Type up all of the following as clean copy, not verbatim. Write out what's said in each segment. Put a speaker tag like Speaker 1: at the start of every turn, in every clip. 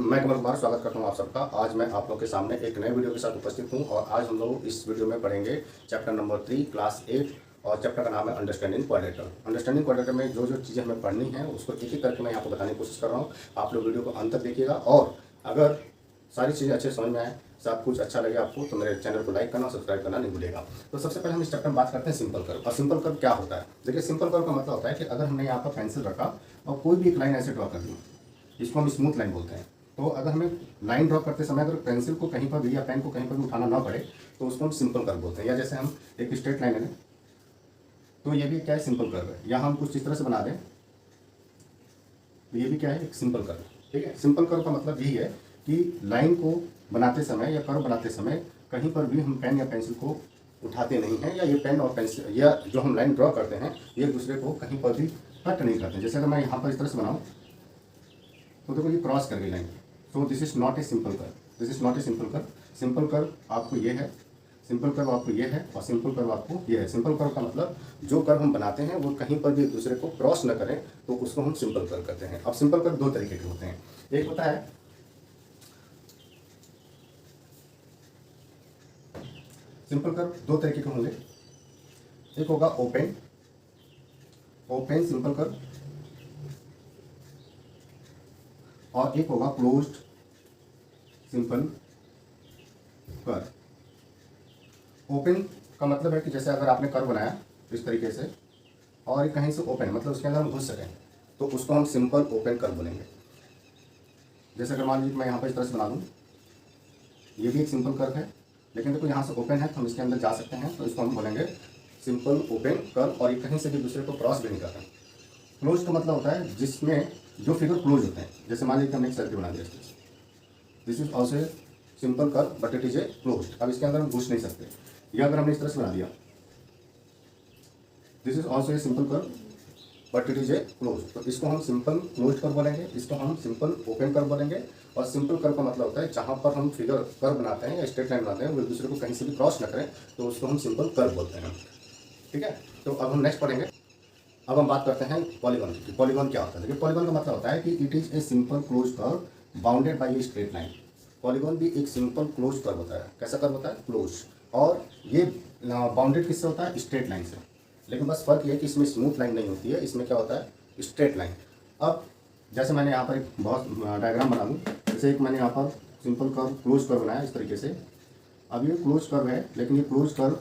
Speaker 1: मैं कमल कुमार स्वागत करता हूं आप सबका। आज मैं आप लोगों के सामने एक नए वीडियो के साथ उपस्थित हूं और आज हम लोग इस वीडियो में पढ़ेंगे चैप्टर नंबर 3 क्लास 8 और चैप्टर का नाम है अंडरस्टैंडिंग क्वाड्रेटर। अंडरस्टैंडिंग क्वाड्रेटर में जो जो चीज़ें हमें पढ़नी है उसको एक एक करके मैं यहाँ पर बताने की कोशिश कर रहा हूँ। आप लोग वीडियो को अंत तक देखिएगा और अगर सारी चीज़ें अच्छे समझ में आए, सब कुछ अच्छा लगे आपको तो मेरे चैनल को लाइक करना और सब्सक्राइब करना नहीं भूलिएगा। तो सबसे पहले हम इस चैप्टर में बात करते हैं सिंपल कर्व। और सिंपल कर्व क्या होता है? देखिए, सिंपल कर्व का मतलब होता है कि अगर हमने यहाँ पर पेंसिल रखा और कोई भी एक लाइन ऐसे ड्रॉ कर दी, इसको हम स्मूथ लाइन बोलते हैं। तो अगर हमें लाइन ड्रॉ करते समय अगर पेंसिल को कहीं पर भी या पेन को कहीं पर भी उठाना ना पड़े तो उसको हम सिंपल कर्व बोलते हैं। या जैसे हम एक स्ट्रेट लाइन है तो ये भी क्या है, सिंपल कर्व है। या हम कुछ इस तरह से बना दें तो ये भी क्या है, एक सिंपल कर्व। ठीक है, सिंपल कर्व का मतलब यही है कि लाइन को बनाते समय या कर्व बनाते समय कहीं पर भी हम पेन या पेंसिल को उठाते नहीं हैं, या ये पेन और पेंसिल या जो हम लाइन ड्रॉ करते हैं ये दूसरे को कहीं पर भी कट नहीं करते। जैसे अगर मैं यहाँ पर इस तरह से बनाऊँ तो देखो ये क्रॉस कर गई line. So this is not a simple curve, this is not a simple curve. Simple curve आपको ये है, सिंपल कर्व आपको ये है और सिंपल कर्व आपको ये है। सिंपल कर्व का मतलब जो कर्व हम बनाते हैं वो कहीं पर भी एक दूसरे को क्रॉस न करें तो उसको हम सिंपल कर्व कहते हैं। अब सिंपल कर्व दो तरीके के होते हैं। एक होता है सिंपल कर्व दो तरीके के होंगे। एक होगा ओपन, ओपन सिंपल कर्व, और एक होगा क्लोज्ड सिंपल कर्व। ओपन का मतलब है कि जैसे अगर आपने कर्व बनाया इस तरीके से और ये कहीं से ओपन मतलब उसके अंदर हम घुस सकें तो उसको हम सिंपल ओपन कर्व बोलेंगे। जैसे अगर मान लीजिए मैं यहाँ पर इस तरह से बना दूँ, ये भी एक सिंपल कर्व है लेकिन देखो यहाँ से ओपन है तो हम इसके अंदर जा सकते हैं तो इसको हम बोलेंगे सिंपल ओपन कर्व, और ये कहीं से भी दूसरे को क्रॉस भी नहीं करते। क्लोज का मतलब होता है जिसमें जो फिगर क्लोज होते हैं। जैसे मान लीजिए हमने एक सर्किल बना दिया, this is also simple curve but it is a closed. अब इसके अंदर हम घुस नहीं सकते। या अगर हमने इस तरह से बना दिया, this is also a simple curve but it is a close, तो इसको हम सिंपल क्लोज कर्व बोलेंगे, इसको हम सिंपल ओपन कर्व बोलेंगे। और सिंपल कर्व का मतलब होता है जहाँ पर हम फिगर कर्व बनाते हैं या स्ट्रेट लाइन बनाते हैं वो एक दूसरे को कहीं से भी क्रॉस न करें तो उसको हम सिंपल कर्व बोलते हैं। ठीक है, तो अब हम नेक्स्ट पढ़ेंगे। अब हम बात करते हैं पॉलीगॉन की। पॉलीगॉन क्या होता है? देखिए, पॉलीगॉन का मतलब होता है कि it is a simple close curve bounded by a straight line. Polygon भी एक सिंपल क्लोज कर्व होता है। कैसा कर्व होता है? क्लोज। और ये बाउंडेड किससे होता है? स्ट्रेट लाइन से। लेकिन बस फर्क ये है कि इसमें स्मूथ लाइन नहीं होती है, इसमें क्या होता है? Straight line. अब जैसे मैंने यहाँ पर एक बहुत डायग्राम बना लूँ, जैसे एक मैंने यहाँ पर सिंपल कर्व क्लोज कर्व बनाया इस तरीके से। अब ये क्लोज कर्व है लेकिन ये क्लोज कर्व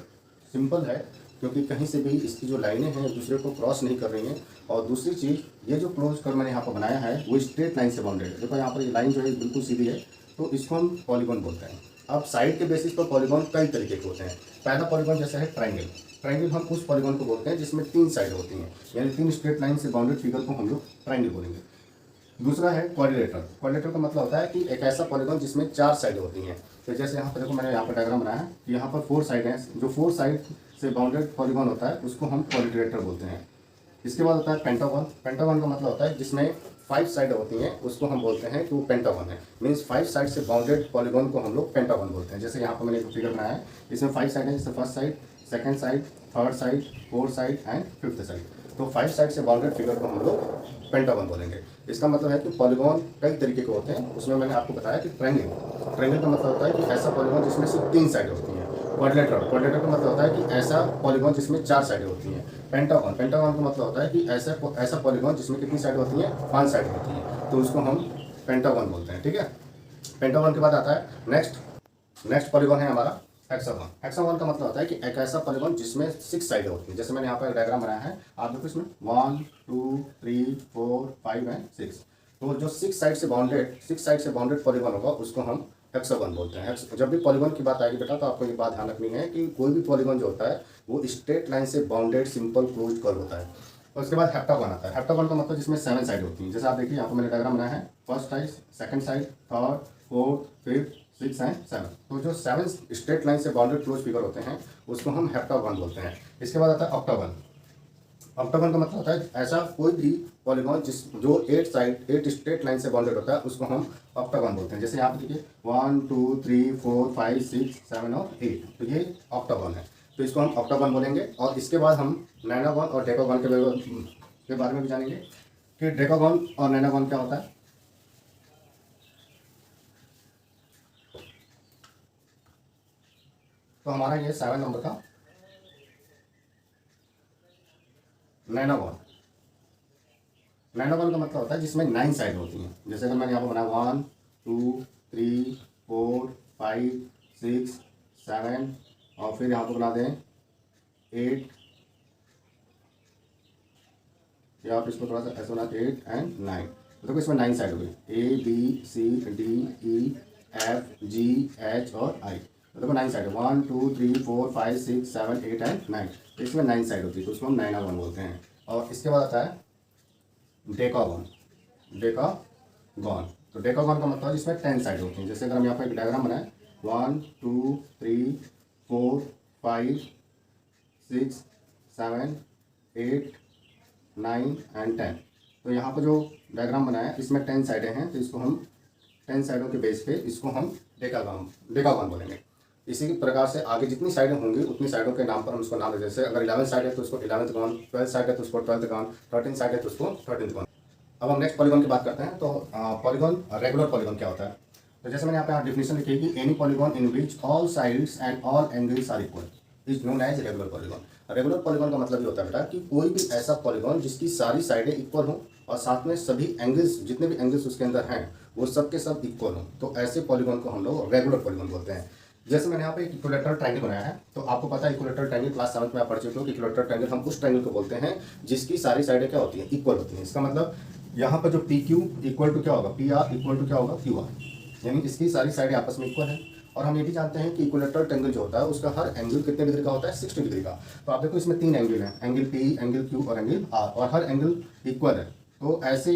Speaker 1: सिंपल है क्योंकि कहीं से भी इसकी जो लाइनें हैं दूसरे को क्रॉस नहीं कर रही हैं। और दूसरी चीज़, ये जो क्लोज कर्व मैंने यहाँ पर बनाया है वो स्ट्रेट लाइन से बाउंडेड है। देखो यहाँ पर ये लाइन जो है बिल्कुल सीधी है तो इसको हम पॉलीगॉन बोलते हैं। अब साइड के बेसिस पर पॉलीगॉन कई तरीके के होते हैं। पहला पॉलीगॉन जैसा है ट्राइंगल। ट्राइंगल हम उस पॉलीगॉन को बोलते हैं जिसमें 3 साइड होती हैं, यानी 3 स्ट्रेट लाइन से बाउंडेड फिगर को हम लोग ट्राइंगल बोलेंगे। दूसरा है क्वाड्रिलेटरल। क्वाड्रिलेटरल का मतलब होता है कि एक ऐसा पॉलीगॉन जिसमें 4 साइड होती हैं। तो जैसे यहाँ पर देखो मैंने यहाँ पर डायग्राम बनाया है, यहाँ पर 4 साइड हैं। जो 4 साइड से बाउंडेड पॉलीगॉन होता है उसको हम क्वाड्रिलेटरल बोलते हैं। इसके बाद होता है पेंटागन। पेंटागन का मतलब होता है जिसमें 5 साइड होती हैं, उसको हम बोलते हैं कि वो पेंटागन है। मीन्स 5 साइड से बाउंडेड पॉलीगॉन को हम लोग पेंटागन बोलते हैं। जैसे यहाँ पर मैंने एक फिगर बनाया है, इसमें 5 साइड है, जैसे first side, second side, third side, fourth side and fifth side. तो 5 साइड से बाउंडेड फिगर को हम लोग पेंटागन बोलेंगे। इसका मतलब है कि पॉलीगॉन कई तरीके के होते हैं। उसमें मैंने आपको बताया कि ट्रायंगल। ट्रायंगल का मतलब होता है कि ऐसा पॉलीगॉन जिसमें सिर्फ 3 साइड होती हैं। क्वाड्रिलेटरल। क्वाड्रिलेटरल का मतलब होता है कि ऐसा पॉलीगॉन जिसमें 4 साइड होती हैं। पेंटागन। पेंटागन का मतलब होता है कि ऐसा पॉलीगॉन जिसमें कितनी साइड होती हैं? 5 साइड होती हैं, तो उसको हम पेंटागन बोलते हैं। ठीक है, पेंटागन के बाद आता है नेक्स्ट पॉलीगॉन है हमारा हेक्सागन। हेक्सागन का मतलब होता है कि एक ऐसा पॉलीगॉन जिसमें 6 साइडें होती हैं। जैसे मैंने यहाँ पर डायग्राम बनाया है, आप देखो इसमें 1 2 3 4 5 एंड 6। तो जो 6 साइड से बाउंडेड पॉलीगॉन होगा उसको हम हेक्सागन बोलते हैं। जब भी पॉलीगॉन की बात आएगी बेटा तो आपको ये बात ध्यान रखनी है कि कोई भी पॉलीगॉन जो होता है वो स्ट्रेट लाइन से बाउंडेड सिंपल क्लोज्ड कर्व होता है। और उसके बाद हेप्टागन आता है। हेप्टागन का मतलब जिसमें 7 साइड होती हैं। जैसे आप देखिए यहाँ पर मैंने डायग्राम बनाया है, first side, second side, third, fourth, fifth, 6 and 7। तो जो 7 स्ट्रेट लाइन से बाउंडेड क्लोज फिगर होते हैं उसको हम हेप्टागन बोलते हैं। इसके बाद आता है ऑक्टागन। ऑक्टागन का मतलब होता है ऐसा कोई भी पॉलीगॉन जो 8 स्ट्रेट लाइन से बाउंडेड होता है उसको हम ऑक्टागन बोलते हैं। जैसे यहाँ पे देखिए 1 2 3 4 5 6 7 और 8, तो ये ऑक्टागन है, तो इसको हम ऑक्टागन बोलेंगे। और इसके बाद हम नाइनागन और डेकागन के बारे में भी जानेंगे कि डेकागन और नाइनागन क्या होता है। तो हमारा ये 7 नंबर का नैनोगॉन। नैनोगॉन का मतलब होता है जिसमें 9 साइड होती हैं। जैसे अगर मैंने यहाँ पर बनाया 1 2 3 4 5 6 7 और फिर यहाँ पर बना दें 8 या आप इसको थोड़ा सा ऐसे बना 8 एंड 9। तो देखो इसमें 9 साइड हो गई A B C D E F G H और I। तो देखो 9 साइड है 1 2 3 4 5 6 7 8 एंड 9। तो इसमें 9 साइड होती है तो उसको हम नाइनागॉन बोलते हैं। और इसके बाद आता है डेकागॉन। डेकागॉन तो डेकागॉन का मतलब जिसमें 10 साइड होती हैं। जैसे अगर हम यहाँ पर एक डायग्राम बनाए 1 2 3 4 5 6 7 8 9 एंड 10। तो यहाँ पर जो डायग्राम बनाया है इसमें 10 साइडें हैं तो इसको हम 10 साइडों के बेस पे इसको हम डेकागॉन बोलेंगे। इसी प्रकार से आगे जितनी साइडें होंगी उतनी साइडों के नाम पर हम इसको नाम देते हैं। जैसे अगर 11 साइड है तो उसको 11th गॉन, 12 साइड है तो उसको 12th गॉन, 13 साइड है तो उसको 13th गॉन। अब हम नेक्स्ट पॉलीगॉन की बात करते हैं। तो पॉलीगॉन रेगुलर पॉलीगॉन क्या होता है? तो जैसे मैंने यहाँ पे डिफिनेशन लिखी है कि any polygon in which all sides and all angles are equal is known as regular polygon. Regular polygon का मतलब ये होता है बेटा कि कोई भी ऐसा पॉलीगॉन जिसकी सारी साइडें इक्वल हों और साथ में सभी एंगल्स जितने भी एंगल्स उसके अंदर हैं वो सब के सब इक्वल हों, तो ऐसे पॉलीगॉन को हम लोग रेगुलर पॉलीगॉन बोलते हैं। जैसे मैंने यहाँ पे एक इक्विलेटरल ट्रायंगल बनाया है तो आपको पता है इक्विलेटरल ट्रायंगल क्लास 7 में आप पढ़ चुके हो कि इक्विलेटरल ट्रायंगल हम उस ट्रायंगल को बोलते हैं जिसकी सारी साइडें क्या होती हैं, इक्वल होती हैं। इसका मतलब यहाँ पर जो पी क्यू इक्वल टू क्या होगा, पी आर इक्वल टू क्या होगा, क्यू आर, यानी इसकी सारी साइडें आपस में इक्वल है। और हम ये भी जानते हैं कि इक्विलेटरल ट्रायंगल जो होता है उसका हर एंगल कितने डिग्री का होता है, 60 डिग्री का। तो आप देखो इसमें 3 एंगल हैं, एंगल पी, एंगल क्यू और एंगल आर, और हर एंगल इक्वल है। तो ऐसे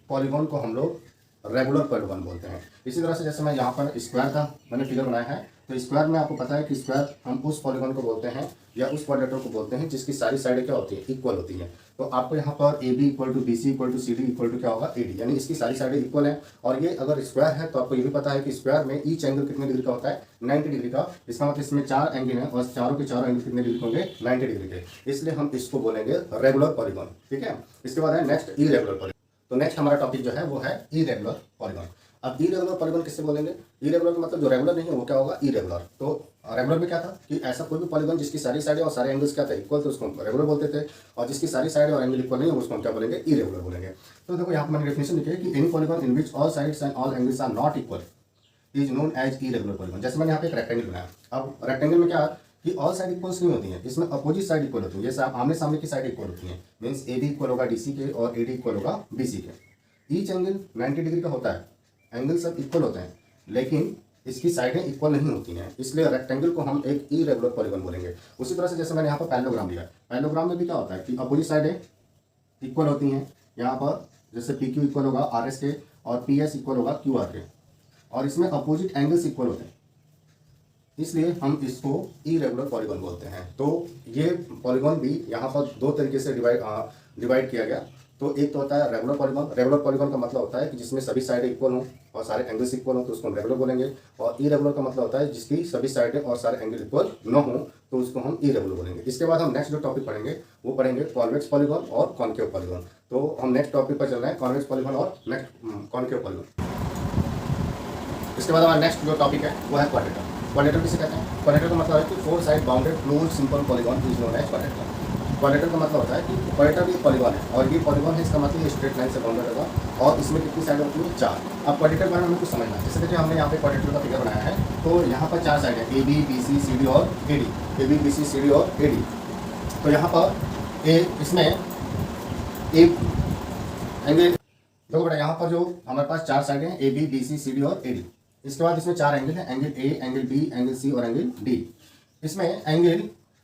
Speaker 1: पॉलीगॉन को हम लोग रेगुलर पॉलीगॉन बोलते हैं। इसी तरह से जैसे मैं यहाँ पर स्क्वायर का मैंने फिगर बनाया है तो स्क्वायर में आपको पता है कि स्क्वायर हम उस पॉलीगॉन को बोलते हैं या उस क्वाड्रेटर को बोलते हैं जिसकी सारी साइडें क्या होती है, इक्वल होती हैं। तो आपको यहाँ पर A B equal to B C equal to C D equal to क्या होगा, ए डी, यानी इसकी सारी साइडें इक्वल हैं। और ये अगर स्क्वायर है तो आपको ये भी पता है कि स्क्वायर में ईच एंगल कितने डिग्री का होता है, 90 डिग्री का। इसका मतलब इसमें 4 एंगल हैं और चारों के चारों एंगल कितने डिग्री होंगे, 90 डिग्री के, इसलिए हम इसको बोलेंगे रेगुलर पॉलीगॉन। ठीक है। इसके बाद है नेक्स्ट इरेगुलर पॉलीगॉन। तो नेक्स्ट हमारा टॉपिक जो है वो है इरेगुलर पॉलीगॉन। अब इरेगुलर पॉलीगॉन किससे बोलेंगे, इरेगुलर का मतलब जो रेगुलर नहीं है वो क्या होगा, इरेगुलर। तो रेगुलर में क्या था कि ऐसा कोई भी पॉलीगॉन जिसकी सारी साइडें और सारे एंगल्स क्या थे, इक्वल, तो उसको हम रेगुलर बोलते थे। और जिसकी सारी साइडें और एंगल इक्वल नहीं है उसको हम क्या बोलेंगे, इरेगुलर बोलेंगे। तो देखो यहाँ पर मैंने डेफिनेशन लिखी है कि any polygon in which all sides and all angles are not equal is known as irregular polygon. जैसे मैंने यहाँ पे एक रेक्टेंगल बनाया। अब रेक्टेंगल में क्या कि ऑल साइड इक्वल्स नहीं होती हैं, इसमें अपोजिट साइड इक्वल होती है। जैसे आमने सामने की साइड इक्वल होती हैं, मीन्स ए बी इक्वल होगा डी सी के और ए डी इक्वल होगा बी सी के। ईच एंगल 90 डिग्री का होता है, एंगल सब इक्वल होते हैं लेकिन इसकी साइडें इक्वल नहीं होती हैं, इसलिए रेक्टेंगल को हम एक इरेगुलर पॉलीगॉन बोलेंगे। उसी तरह से जैसे मैंने यहाँ पर पैरेललोग्राम लिया है, पैरेललोग्राम में भी क्या होता है कि अपोजिट साइडें इक्वल होती हैं। यहाँ पर जैसे पी क्यू इक्वल होगा आर एस के और पी एस इक्वल होगा क्यू आर के, और इसमें अपोजिट एंगल्स इक्वल होते हैं, इसलिए हम इसको इरेगुलर पॉलीगॉन बोलते हैं। तो ये पॉलीगॉन भी यहाँ पर 2 तरीके से डिवाइड किया गया। तो एक तो होता है रेगुलर पॉलीगॉन। रेगुलर पॉलीगॉन का मतलब होता है कि जिसमें सभी साइडें इक्वल हों और सारे एंगल्स इक्वल हों तो उसको हम रेगुलर बोलेंगे। और इरेगुलर का मतलब होता है जिसकी सभी साइडें और सारे एंगल इक्वल न हो तो उसको हम इरेगुलर बोलेंगे। इसके बाद हम नेक्स्ट जो टॉपिक पढ़ेंगे वो पढ़ेंगे कॉन्वेक्स पॉलीगॉन और कॉनकेव पॉलीगॉन। तो हम नेक्स्ट टॉपिक पर चल रहे हैं कॉन्वेक्स पॉलीगॉन और नेक्स्ट कॉनकेव पॉलीगॉन। इसके बाद हमारा नेक्स्ट जो टॉपिक है वो है क्वाड्रेटर। क्वाड्रेटर किसे कहते हैं, क्वाड्रेटर का मतलब है कि 4 side bounded close simple polygon is known as quadrilateral. Quadrilateral का मतलब होता है कि क्वाड्रेटर भी पॉलीगॉन है और ये पॉलीगॉन है, इसका मतलब ये स्ट्रेट लाइन से बाउंडेड होगा और इसमें कितनी साइड होती है, 4। अब क्वाड्रेटर के बारे में हमें कुछ समझना है। जैसे देखिए हमने यहाँ पे क्वाड्रेटर का फिगर बनाया है तो यहाँ पर 4 साइड है, A B B C C D और A D, A B B C C D और ए डी। तो यहाँ पर इसमें एक एंगल देखो बेटा, यहाँ पर जो हमारे पास 4 साइड हैं, A B B C C D और ए डी। इसके बाद इसमें 4 एंगल हैं, angle A, angle B, angle C और एंगल डी।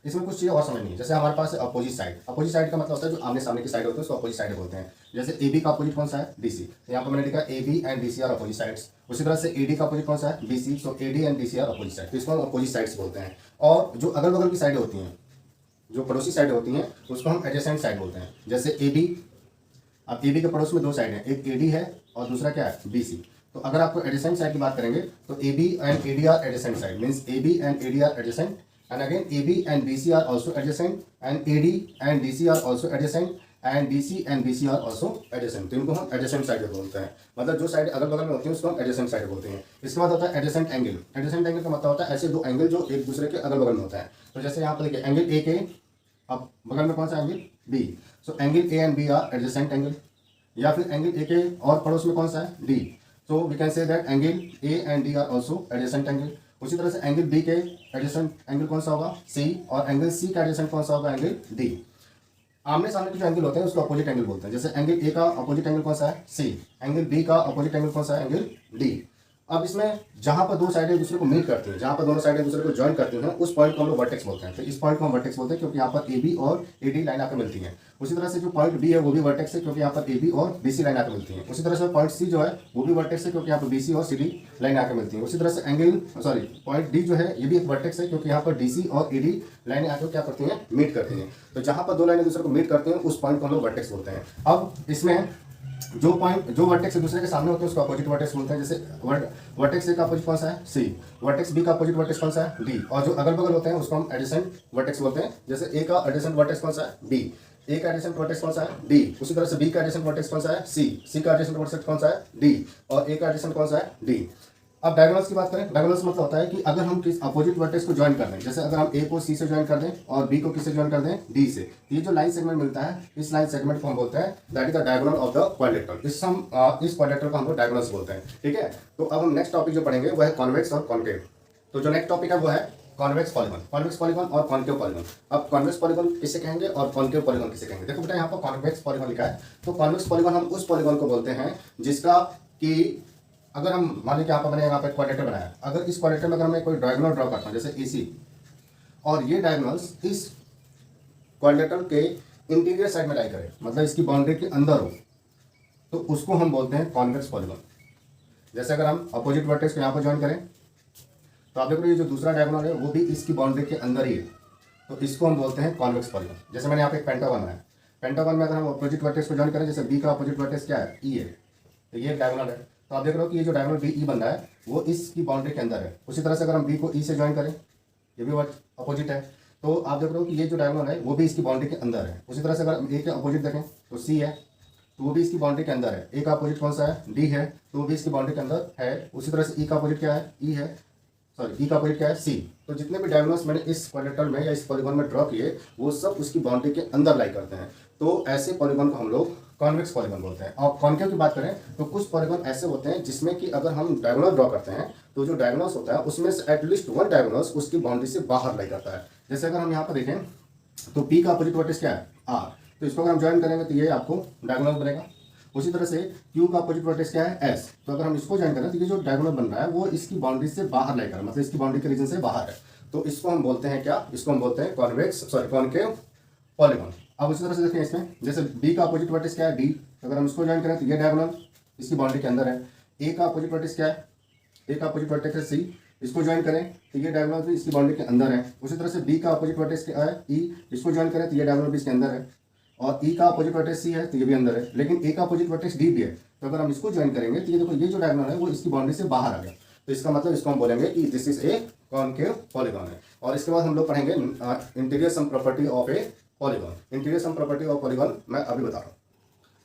Speaker 1: इसमें कुछ चीज़ें और समझनी है। जैसे हमारे पास अपोजिट साइड, अपोजिट साइड का मतलब होता है जो आमने सामने की साइड होती है उसको अपोजिट साइड बोलते हैं। जैसे ए बी का अपोजिट कौन सा है, डी सी। तो यहाँ पर मैंने लिखा A B and D C are opposite sides. उसी तरह से ए डी का अपोजिट कौन सा है, बी सी। तो A D and D C are opposite side, तो इसको हम अपोजिट साइड्स बोलते हैं। और जो अगल बगल की साइडें होती हैं, जो पड़ोसी साइडें होती हैं उसको हम एडजेसेंट साइड बोलते हैं। जैसे ए बी, अब ए बी के पड़ोस में 2 साइड हैं, एक ए डी है और दूसरा क्या है, बी सी। तो अगर आपको एडजेसेंट साइड की बात करेंगे तो A B and A D are adjacent side, means A B and A D are adjacent, and again AB and BC are also adjacent and AD and DC are also adjacent and BC and BC are also adjacent, तो इनको हम adjacent side बोलते हैं, मतलब जो side अगल बगल में होती है उसको हम एडजेसेंट साइड बोलते हैं। इसके बाद होता है एडजेसेंट एंगल। एडजेसेंट एंगल का मतलब होता है ऐसे दो एंगल जो एक दूसरे के अगल बगल में होता है। तो जैसे यहाँ पर देखिए एंगल A के अब बगल में कौन सा angle B, so angle A and B are adjacent angle. या फिर एंगल A के और पड़ोस में कौन सा है D, so we can say that angle A and D are also adjacent angle. उसी तरह से एंगल B के एडजेसेंट एंगल कौन सा होगा C, और एंगल C का एडजेसेंट कौन सा होगा एंगल D। आमने सामने के जो एंगल होते हैं उसको अपोजिट एंगल बोलते हैं। जैसे एंगल A का अपोजिट एंगल कौन सा है C, एंगल B का अपोजिट एंगल कौन सा है एंगल D। अब इसमें जहां पर दो साइडें एक दूसरे को मीट करती हैं, जहां पर दोनों साइडें एक दूसरे को ज्वाइन करती हैं, उस पॉइंट को हम लोग वर्टेक्स बोलते हैं। तो इस पॉइंट को हम वर्टेक्स बोलते हैं क्योंकि यहाँ पर AB और AD लाइन आकर मिलती है। उसी तरह से जो पॉइंट B है वो भी वर्टेक्स है क्योंकि यहाँ पर AB और BC लाइन आकर मिलती है। उसी तरह से पॉइंट C जो है वो भी वर्टेक्स है क्योंकि यहाँ पर BC और CD लाइन आकर मिलती है। उसी तरह से पॉइंट D जो है ये भी एक वर्टेक्स है क्योंकि यहाँ पर DC और AD लाइनें आकर क्या करती हैं, मीट करती हैं। तो जहां पर दो लाइनें दूसरे को मीट करती हैं उस पॉइंट को हम लोग वर्टेक्स बोलते हैं। अब इसमें जो वर्टेक्स एक दूसरे के सामने होते हैं उसको अपोजिट वर्टेक्स बोलते हैं। जैसे वर्टेक्स ए का अपोजिट कौन सा है C, वर्टेक्स B का अपोजिट वर्टेक्स कौन सा है D, और जो अगल बगल होते हैं उसको हम एडिसेंट वर्टेक्स बोलते हैं। जैसे A का एडिसेंट वर्टेक्स कौन सा है B, A का एडिसेंट वर्टेक्स कौन सा है D, उसी तरह से B का एडिसेंट वर्टेक्स कौन सा है C का एडिसेंट वर्टेक्स कौन सा है D, और A का एडिसेंट कौन सा है D। अब डायगोनल्स की बात करें, डायगोनल्स मतलब होता है कि अगर हम किस अपोजिट वर्टेक्स को ज्वाइन कर दें, जैसे अगर हम A को C से ज्वाइन कर दें और B को किससे ज्वाइन कर दें D से, ये जो लाइन सेगमेंट मिलता है इस लाइन सेगमेंट को हम बोलते हैं that is the diagonal of the quadrilateral. इस क्वाड्रिलेटरल को हम लोग डायगोनल्स बोलते हैं। ठीक है, तो अब हम नेक्स्ट टॉपिक जो पढ़ेंगे वो है कॉन्वेक्स और कॉन्केव। तो जो नेक्स्ट टॉपिक है वो है कॉन्वेक्स पॉलीगन और कॉन्केव पॉलीगन। अब कॉन्वेक्स पॉलीगन किसे कहेंगे और कॉन्केव पॉलीगन किसे कहेंगे, देखो बेटा यहाँ पर कॉन्वेक्स पॉलीगन लिखा है। तो कॉन्वेक्स पॉलीगन हम उस पॉलीगन को बोलते हैं जिसका कि अगर हम मान लीजिए मैंने यहाँ पे क्वाड्रेटर बनाया, अगर इस क्वाड्रेटर में अगर मैं कोई डायगोनल ड्रॉ करता हूँ जैसे AC, और ये डायगोनल्स इस क्वाड्रेटर के इंटीरियर साइड में लाई करें, मतलब इसकी बाउंड्री के अंदर हो, तो उसको हम बोलते हैं कॉन्वेक्स पॉलीगन। जैसे अगर हम अपोजिट वर्टेक्स को यहाँ पर ज्वाइन करें तो आप देख रहे हो ये जो दूसरा डायगोनल है वो भी इसकी बाउंड्री के अंदर ही है, तो इसको हम बोलते हैं कॉन्वेक्स पॉलीगन। जैसे मैंने यहाँ पे एक पेंटागन बनाया, पेंटागन में अगर हम अपोजिट वर्टेक्स को ज्वाइन करें, जैसे B का अपोजिट वर्टेक्स क्या है E है, तो ये डायगोनल है, तो आप देख रहे हो कि ये जो डायगोनल BE बन रहा है वो इसकी बाउंड्री के अंदर है। उसी तरह से अगर हम B को E से ज्वाइन करें, ये भी अपोजिट है, तो आप देख रहे हो कि ये जो डायगोनल है वो भी इसकी बाउंड्री के अंदर है। उसी तरह से अगर हम A के अपोजिट देखें तो C है, तो वो भी इसकी बाउंड्री के अंदर है। A का अपोजिट कौन सा है D है, तो वो भी इसकी बाउंड्री के अंदर है। उसी तरह से E का अपोजिट क्या है E है, E का अपोजिट क्या है C। तो जितने भी डायगोनल्स मैंने इस क्वाड्रेटर में या इस पॉलीगन में ड्रॉ किए वो सब उसकी बाउंड्री के अंदर लाई करते हैं। तो ऐसे पॉलीगन को हम लोग कॉन्वेक्स पॉलीगन बोलते हैं। और कॉन्केव की बात करें तो कुछ पॉलीगन ऐसे होते हैं जिसमें कि अगर हम डायगोनल ड्रॉ करते हैं तो जो डायगोनल्स होता है उसमें से एटलीस्ट वन डायगोनल्स उसकी बाउंड्री से बाहर लाई करता है। जैसे अगर हम यहाँ पर देखें तो P का अपोजिट वर्टेक्स क्या है R, तो इसको अगर हम ज्वाइन करेंगे तो ये आपको डायगोनल बनेगा। उसी तरह से Q का अपोजिट वर्टेक्स क्या है S, तो अगर हम इसको ज्वाइन करें तो ये जो डायगोनल बन रहा है वो इसकी बाउंड्री से बाहर लाई कर, मतलब इसकी बाउंड्री के रीजन से बाहर है, तो इसको हम बोलते हैं क्या, इसको हम बोलते हैं कॉन्केव पॉलीगन। अब उसी तरह से देखें इसमें जैसे B का अपोजिट वर्टेक्स क्या है D, अगर हम इसको ज्वाइन करें तो ये डायगोनल इसकी बाउंड्री के अंदर है। A का अपोजिट वर्टेक्स क्या है, A का अपोजिट वर्टेक्स है C, इसको ज्वाइन करें तो ये डायगोनल भी इसकी बाउंड्री के अंदर है। उसी तरह से B का अपोजिट वर्टेक्स क्या है E, इसको ज्वाइन करें तो ये डायगोनल भी इसके अंदर है, और E का अपोजिट वर्टेक्स C है तो ये भी अंदर है। लेकिन A का अपोजिट वर्टेक्स D भी है, तो अगर हम इसको ज्वाइन करेंगे तो ये देखो ये जो डायगोनल है वो इसकी बाउंड्री से बाहर आ गया, तो इसका मतलब इसको हम बोलेंगे कि this is a concave polygon है। और इसके बाद हम लोग पढ़ेंगे interior sum property of a polygon. Interior sum property of polygon मैं अभी बता रहा हूँ।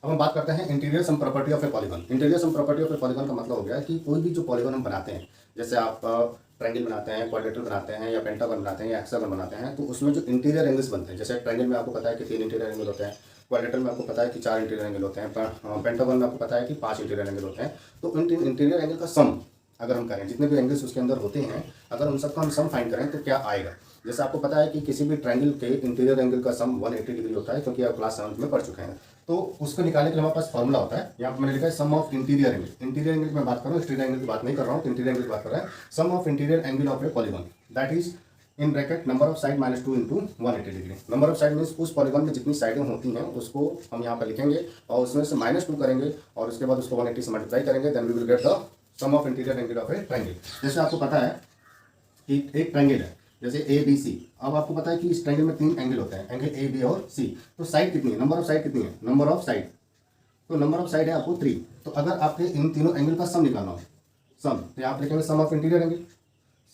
Speaker 1: अब हम बात करते हैं interior sum property of a polygon. Interior sum property of a polygon का मतलब हो गया कि कोई भी जो पॉलीगन हम बनाते हैं, जैसे आप ट्रायंगल बनाते हैं, क्वाड्रेटर बनाते हैं, या पेंटागन बनाते हैं, या हेक्सागन बनाते हैं, तो उसमें जो इंटीरियर एंगल्स बनते हैं, जैसे ट्रायंगल में आपको पता है कि 3 इंटीरियर एंगल होते हैं, क्वाड्रेटर में आपको पता है कि 4 इंटीरियर एंगल होते हैं, पेंटागन में आपको पता है कि 5 इंटीरियर एंगल होते हैं। तो इंटीरियर एंगल का सम अगर हम करें, जितने भी एंगल्स उसके अंदर होते हैं, अगर उन सबका हम सम फाइंड करें तो क्या आएगा। जैसे आपको पता है कि किसी भी ट्रायंगल के इंटीरियर एंगल का सम 180 डिग्री होता है, क्योंकि आप क्लास 7 में पढ़ चुके हैं। तो उसको निकालने के लिए हमारे पास फॉर्मूला होता है, यहाँ पर मैंने लिखा है sum of interior angle. Interior angle की मैं बात कर रहा हूँ, एक्सटीरियर एंगल की बात नहीं कर रहा हूँ, इंटीरियर एंगल की बात कर रहा है। Sum of interior angle of a polygon that is in bracket number of side -2 into 180 degree. Number of side means उस पॉलीगन में जितनी साइडें होती हैं उसको हम यहाँ पर लिखेंगे और उसमें से -2 करेंगे और उसके बाद उसको 180 से मल्टीप्लाई करेंगे, then we will get the sum of interior angle of a triangle. जैसे आपको पता है कि एक ट्रायंगल है जैसे ABC, अब आपको पता है कि इस ट्रायंगल में 3 एंगल होते हैं, एंगल A, B और C। तो साइड कितनी है, नंबर ऑफ साइड कितनी है, नंबर ऑफ साइड, तो नंबर ऑफ साइड है आपको 3। तो अगर आपके इन तीनों एंगल का सम निकालना हो, सम, तो यहाँ आप लिखेंगे sum of interior angle,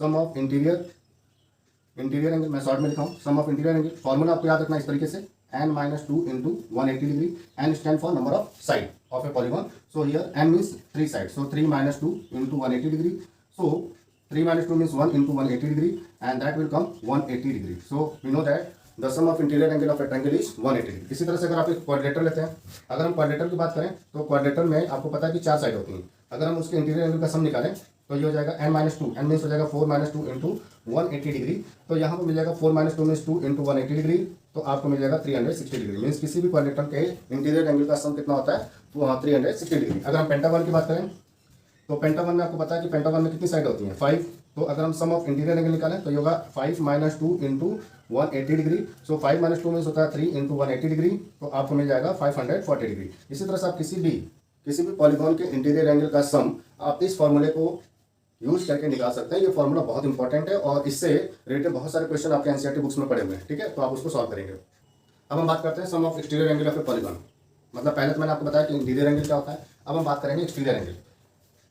Speaker 1: sum of interior angle, मैं शॉर्ट में लिखा हूँ sum of interior angle. Formula आपको याद रखना इस तरीके से, n minus 2 into 180 degree. N stand for number of side of a polygon. So here n means 3 sides. So 3 minus 2 into 180 degree. So 3 minus 2 means 1 into 180 degree, and that will come 180 degree. So we know that the sum of interior angle of a triangle is 180 degree. इसी तरह से अगर आप एक क्वाड्रेटर लेते हैं, अगर हम क्वाड्रेटर की बात करें तो क्वाड्रेटर में आपको पता है कि 4 साइड होती हैं. अगर हम उसके इंटीरियर एंगल का सम निकालें तो ये हो जाएगा n minus two, n means हो जाएगा 4 माइनस 2 इंटू 180 डिग्री. तो यहाँ पर मिल जाएगा 4 माइनस 2 मीन्स 2 इंटू 180 डिग्री, तो आपको मिल जाएगा 360 डिग्री. मीन्स किसी भी क्वाड्रेटर के इंटीरियर एंगल का सम कितना होता है, तो 360 डिग्री. अगर हम पेंटागन की बात करें तो पेंटागन में आपको पता है कि पेंटागन में कितनी साइड होती हैं, 5. तो अगर हम सम ऑफ इंटीरियर एंगल निकालें तो ये होगा 5 माइनस 2 इंटू 180 डिग्री. सो 5 माइनस 2 मीन्स होता है 3 इंटू 180 डिग्री, तो आपको मिल जाएगा 540 डिग्री. इसी तरह से आप किसी भी पॉलीगॉन के इंटीरियर एंगल का सम आप इस फॉर्मूले को यूज करके निकाल सकते हैं. ये फॉर्मूला बहुत इंपॉर्टेंट है और इससे रिलेटेड बहुत सारे क्वेश्चन आपके एनसीईआरटी बुक्स में पड़े हुए हैं. ठीक है, तो आप उसको सॉल्व करेंगे. अब हम बात करते हैं some of exterior angle of a polygon. मतलब पहले तो मैंने आपको बताया कि इंटीरियर एंगल क्या होता है. अब हम बात करेंगे एक्सटीरियर एंगल.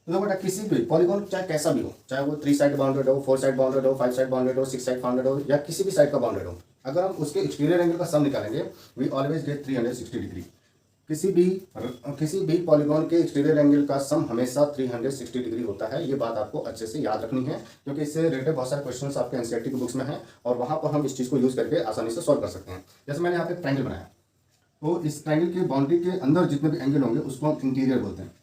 Speaker 1: तो बेटा किसी भी पॉलीगॉन चाहे कैसा भी हो, चाहे वो 3 साइड बाउंडेड हो, 4 साइड बाउंडेड हो, 5 साइड बाउंडेड हो, 6 साइड बाउंडेड हो, या किसी भी साइड का बाउंडेड हो, अगर हम उसके एक्सटीरियर एंगल का सम निकालेंगे वी ऑलवेज गेट 360 डिग्री. किसी भी पॉलीगॉन के एक्सटीरियर एंगल का सम हमेशा 360 डिग्री होता है. ये बात आपको अच्छे से याद रखनी है क्योंकि इससे रिलेटेड बहुत सारे क्वेश्चंस आपके एनसीईआरटी की बुक्स में हैं और वहाँ पर हम इस चीज़ को यूज़ करके आसानी से सॉल्व कर सकते हैं. जैसे मैंने यहाँ पे ट्रायंगल बनाया, तो इस ट्रायंगल के बाउंड्री के अंदर जितने भी एंगल होंगे उसको हम इंटीरियर बोलते हैं.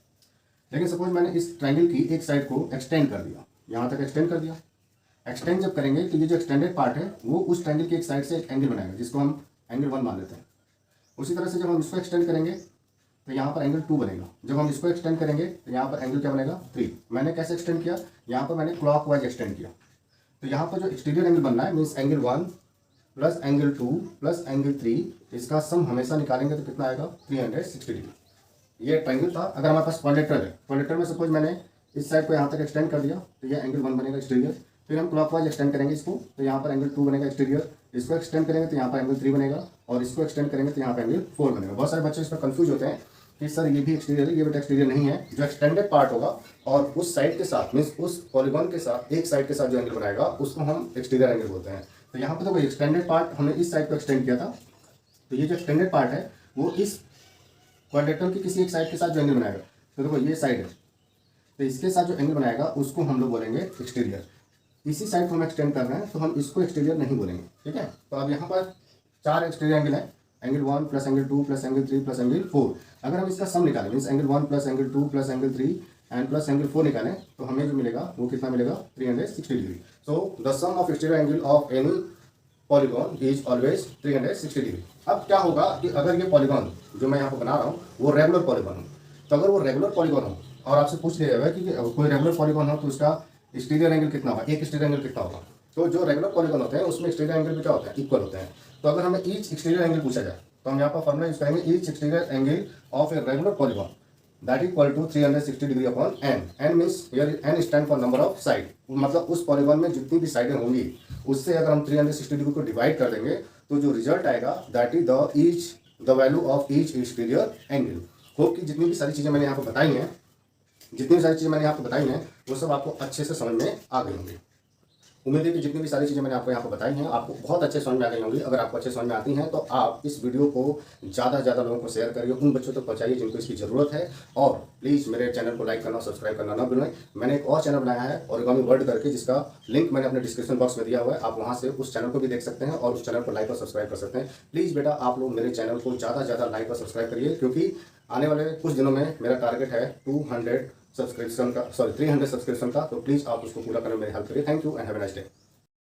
Speaker 1: लेकिन सपोज मैंने इस ट्रायंगल की एक साइड को एक्सटेंड कर दिया, यहाँ तक एक्सटेंड कर दिया. एक्सटेंड जब करेंगे तो ये जो एक्सटेंडेड पार्ट है वो उस ट्रायंगल की एक साइड से एक एंगल बनाएगा जिसको हम एंगल 1 मान लेते हैं. उसी तरह से जब हम इसको एक्सटेंड करेंगे तो यहाँ पर एंगल 2 बनेगा. जब हम इसको एक्सटेंड करेंगे तो यहाँ पर एंगल क्या बनेगा, 3. मैंने कैसे एक्सटेंड किया, यहाँ पर मैंने क्लॉकवाइज एक्सटेंड किया. तो यहाँ पर जो एक्सटीरियर एंगल बनना है means angle 1 plus angle 2 plus angle 3, इसका सम हमेशा निकालेंगे तो कितना आएगा, 360 डिग्री. ये ट्रायंगल था. अगर हमारे पास क्वाड्रेटर है, क्वाड्रेटर में सपोज मैंने इस साइड को यहाँ तक एक्सटेंड कर दिया तो ये एंगल 1 बनेगा एक्सटीरियर. फिर हम क्लॉकवाइज एक्सटेंड करेंगे इसको तो यहाँ पर एंगल 2 बनेगा एक्सटीरियर. इसको एक्सटेंड करेंगे तो यहाँ पर एंगल 3 बनेगा और इसको एक्सटेंड करेंगे तो यहाँ पर एंगल 4 बनेगा. बहुत सारे बच्चे इस पर कंफ्यूज होते हैं कि सर ये भी एक्सटीरियर है, ये बेटा एक्सटीरियर नहीं है. जो एक्सटेंडेड पार्ट होगा और उस साइड के साथ मीन्स उस पॉलीगॉन के साथ एक साइड के साथ जो एंगल बनाएगा उसको हम एक्सटीरियर एंगल बोलते हैं. तो यहाँ पर देखो एक्सटेंडेड पार्ट हमने इस साइड को एक्सटेंड किया था, तो ये जो एक्सटेंडेड पार्ट है वो इस क्वाड्रेटर की किसी एक साइड के साथ जो एंगल बनाएगा, तो देखो ये साइड है, तो इसके साथ जो एंगल बनाएगा उसको हम लोग बोलेंगे एक्सटीरियर. इसी साइड को हम एक्सटेंड कर रहे हैं तो हम इसको एक्सटीरियर नहीं बोलेंगे. ठीक है, तो अब यहाँ पर 4 एक्सटीरियर एंगल है, angle 1 plus angle 2 plus angle 3 plus angle 4. अगर हम इसका सम निकालें means angle 1 plus angle 2 plus angle 3 and plus angle 4 निकालें तो हमें जो मिलेगा वो कितना मिलेगा, 360 degree. So the sum of exterior angle of any polygon is always 360 degree. अब क्या होगा कि अगर ये पॉलीगॉन जो मैं यहाँ पर बना रहा हूँ वो रेगुलर पॉलीगॉन हो, तो अगर वो रेगुलर पॉलीगॉन हो और आपसे पूछ लिया जाएगा कि कोई रेगुलर पॉलीगॉन हो तो उसका एक्सटीरियर एंगल कितना होगा, एक एक्सटीरियर एंगल कितना होगा. तो जो रेगुलर पॉलीगॉन होते हैं उसमें एक्सटीरियर एंगल भी क्या होता है, इक्वल होते हैं. तो अगर हमें ईच एक्सटीरियर एंगल पूछा जाए तो हम यहाँ पर फॉर्मूला यूज करेंगे each exterior angle of a regular polygon that equal to 360 degree upon N. N means here N stand for number of side. मतलब उस पॉलीगॉन में जितनी भी साइडें होंगी उससे अगर हम 360 डिग्री को डिवाइड कर देंगे तो जो रिजल्ट आएगा that is the value of each exterior angle. Hope कि जितनी भी सारी चीज़ें मैंने यहाँ पर बताई हैं, वो सब आपको अच्छे से समझ में आ गई होंगी. उम्मीद है कि जितनी भी सारी चीज़ें मैंने आपको यहाँ पर बताई हैं आपको बहुत अच्छे समझ में आ गई होंगी. अगर आपको अच्छे समझ में आती हैं तो आप इस वीडियो को ज़्यादा से ज़्यादा लोगों को शेयर करिए, उन बच्चों तक पहुँचाइए जिनको इसकी ज़रूरत है. और प्लीज़ मेरे चैनल को लाइक करना, सब्सक्राइब करना ना भूलें. मैंने एक और चैनल बनाया है ओरिगामी वर्ल्ड करके, जिसका लिंक मैंने अपने डिस्क्रिप्शन बॉक्स में दिया हुआ है. आप वहाँ से उस चैनल को भी देख सकते हैं और उस चैनल को लाइक और सब्सक्राइब कर सकते हैं. प्लीज़ बेटा आप लोग मेरे चैनल को ज़्यादा से ज़्यादा लाइक और सब्सक्राइब करिए क्योंकि आने वाले कुछ दिनों में मेरा टारगेट है 300 सब्सक्रिप्शन का. तो प्लीज़ आप उसको पूरा करने में मेरी हेल्प करिए. Thank you and have a nice day.